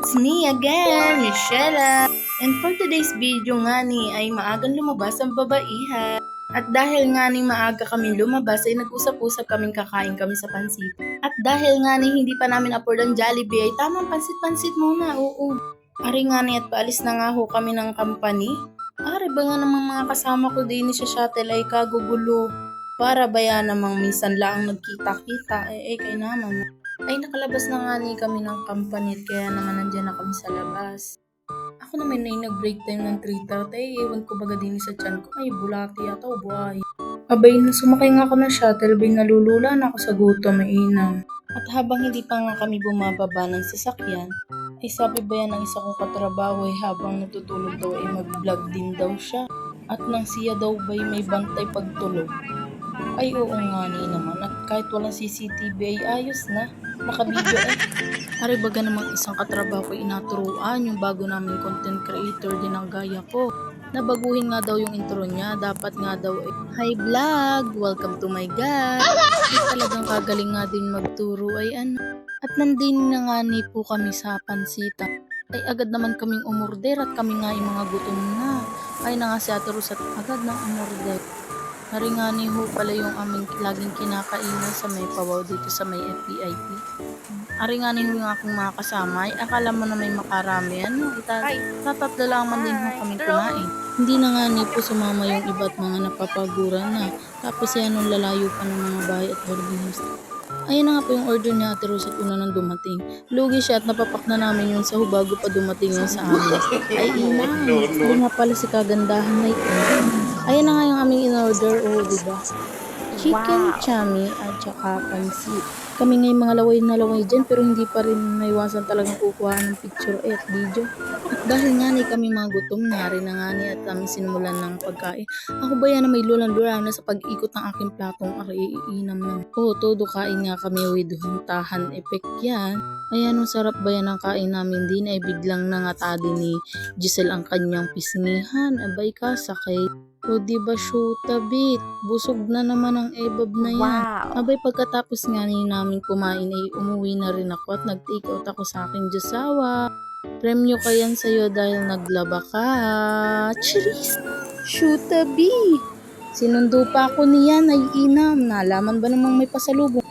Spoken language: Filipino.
It's me again, Michelle. And for today's video nga ni ay maagang lumabas ang babaihan. At dahil nga ni maaga kami lumabas ay nag-usap-usap kaming kakain kami sa pansit. At dahil nga ni hindi pa namin afford ang Jollibee ay tamang pansit-pansit muna, oo. Ari nga ni at paalis na nga ho kami ng company. Ari ba nga namang mga kasama ko din sa shuttle ay kagugulo. Para ba yan namang minsan lang nagkita-kita, kay naman. Ay nakalabas na nga ni kami ng company kaya naman nandiyan na kami sa labas. Ako naman ay nag-break time ng 3:30 ewan ko baga din sa tiyan ko ay bulati yata o buhay. Abay na sumakay nga ako ng shuttle bay nalulula na ako sa gutom mainam. At habang hindi pa nga kami bumababa ng sasakyan, ay sabi ba yan ng isa kong katrabaho ay habang natutulog daw ay mag-vlog din daw siya. At nang siya daw ba'y may bantay pagtulog. Ay oo nga ni naman at kahit walang CCTV ay ayos na. Nakabidyo Ari baga namang isang katrabaho ko inaturuan yung bago namin content creator din ang gaya ko. Nabaguhin nga daw yung intro niya. Dapat nga daw hi vlog! Welcome to my God! Ay talagang kagaling nga din magturo ay ano. At nandin na nga ni po kami sa pansitan. Ay agad naman kaming umorder at kami nga yung mga gutom na. Ay na nga si Ate Rose at agad na umorder. Naringani ho pala yung aming laging kinakainan sa may pawaw dito sa may FPIP. Aringani ho yung aking mga kasama. Ay, akala mo na may makarami. Ano? Tatatlo lang man din ho kaming kumain. Hindi na nga ni po sumama yung iba't mga napapaguran na. Tapos yan nung lalayo pa ng mga bahay at boarding house. Ayun na nga po yung order ni Ate Rose at una nang dumating. Lugi siya at napapak na namin yun sa bago pa dumating yun sa amin. Ay ina, hindi nga pala si kagandahan na ito. Ayun na nga yung aming in-order, diba? Chicken chami at saka pansit. Kami ngayong mga laway na laway dyan pero hindi pa rin naiwasan talagang kukuha ng picture at video. At dahil nga ni kami mga gutom na rin na nga ni at kami sinimulan ng pagkain. Ako ba yan na may lulang-lulang na sa pag-ikot ng aking platong iinam na. Todo kain nga kami with huntahan effect yan. Ayan, ang sarap ba yan ang kain namin din ay biglang nangatadi ni Giselle ang kanyang pisngihan. Abay ka, sakay. O diba shoota bit, busog na naman ang ebab na yan. Wow. Abay pagkatapos nga namin kumain ay umuwi na rin ako at nag-take out ako sa aking Josawa. Premyo ka yan sa'yo dahil naglaba ka. Cheers! Shoota B! Sinundo pa ako niyan ay inam. Nalaman ba namang may pasalubong?